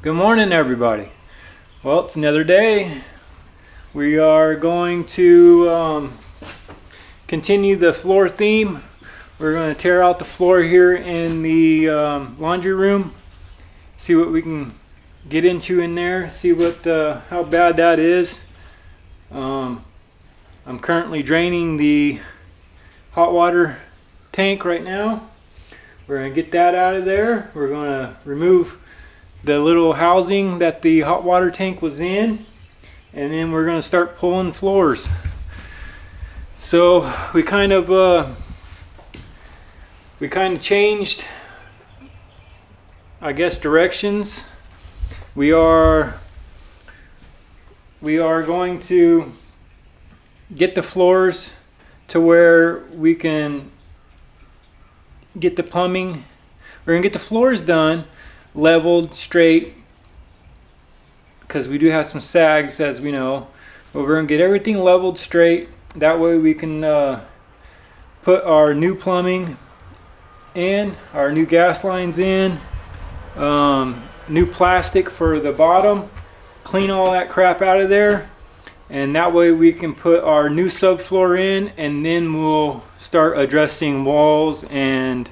Good morning, everybody. Well, it's another day. We are going to continue the floor theme. We're going to tear out the floor here in the laundry room, see what we can get into in there, see what how bad that is. I'm currently draining the hot water tank right now. We're going to get that out of there. We're going to remove the little housing that the hot water tank was in, and then we're going to start pulling floors. So we kind of changed, I guess, directions. We are going to get the floors to where we can get the plumbing. We're going to get the floors done, leveled, straight, because we do have some sags, as we know. But we're going to get everything leveled straight. That way we can put our new plumbing in, our new gas lines in, new plastic for the bottom, clean all that crap out of there, and that way we can put our new subfloor in, and then we'll start addressing walls and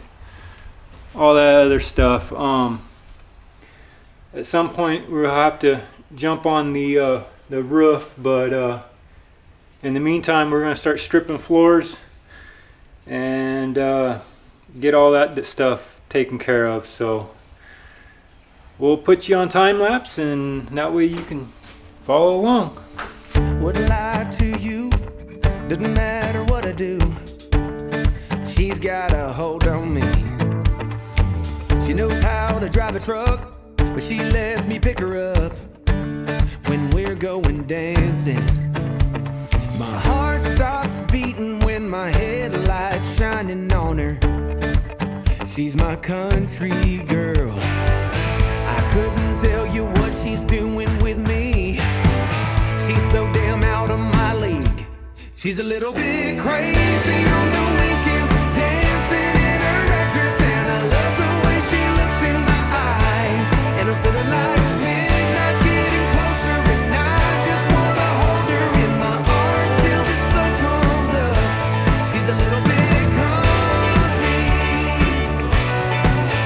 all that other stuff. At some point we'll have to jump on the roof, but in the meantime we're going to start stripping floors and get all that stuff taken care of. So we'll put you on time lapse, and that way you can follow along. Wouldn't lie to you, doesn't matter what I do. She's got a hold on me. She knows how to drive a truck, but she lets me pick her up when we're going dancing. My heart stops beating when my headlights shining on her. She's my country girl. I couldn't tell you what she's doing with me. She's so damn out of my league. She's a little bit crazy on the weekends, dancing in her red dress, and I love the way she looks in my eyes. And I'm feeling like midnight's getting closer, and I just wanna hold her in my arms till the sun comes up. She's a little bit country.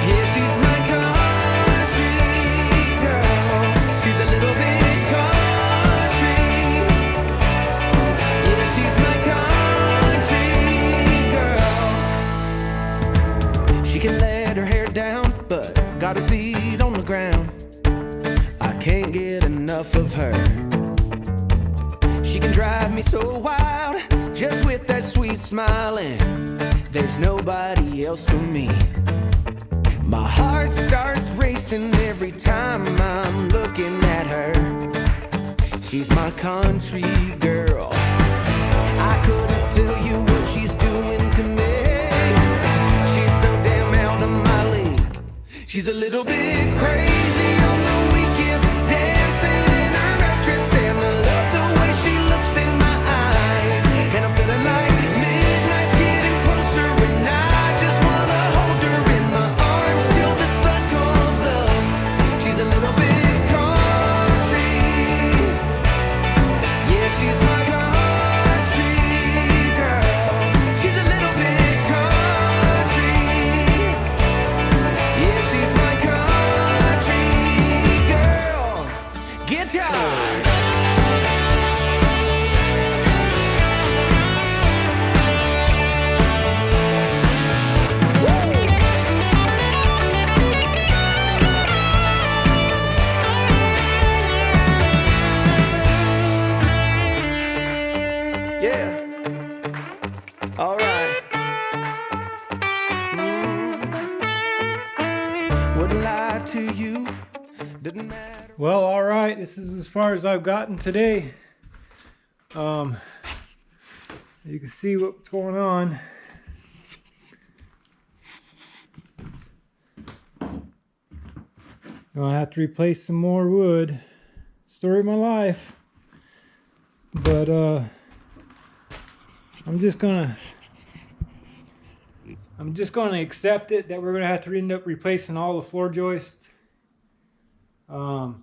Yeah, she's my country girl. She's a little bit country. Yeah, she's my country girl. She can let her hair down, but got her feet on the ground. I can't get enough of her. She can drive me so wild, just with that sweet smile, and there's nobody else for me. My heart starts racing every time I'm looking at her. She's my country girl. I couldn't tell you what she's doing to me. She's so damn out of my league. She's a little bit crazy on the weekends, dancing in her red dress, and I love the way she looks in my eyes. And I'm feeling like midnight's getting closer, and I just wanna hold her in my arms till the sun comes up. She's a little bit country. Yeah, she's my country girl. She's a little bit country. Yeah, she's my country girl. Guitar. Yeah. All right. Wouldn't lie to you. Didn't matter. Well, all right, this is as far as I've gotten today. You can see what's going on. Gonna have to replace some more wood. Story of my life. But I'm just gonna accept it that we're gonna have to end up replacing all the floor joists. I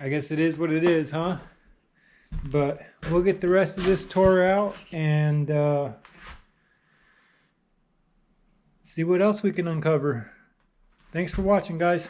guess it is what it is, huh? But we'll get the rest of this tore out and see what else we can uncover. Thanks for watching, guys.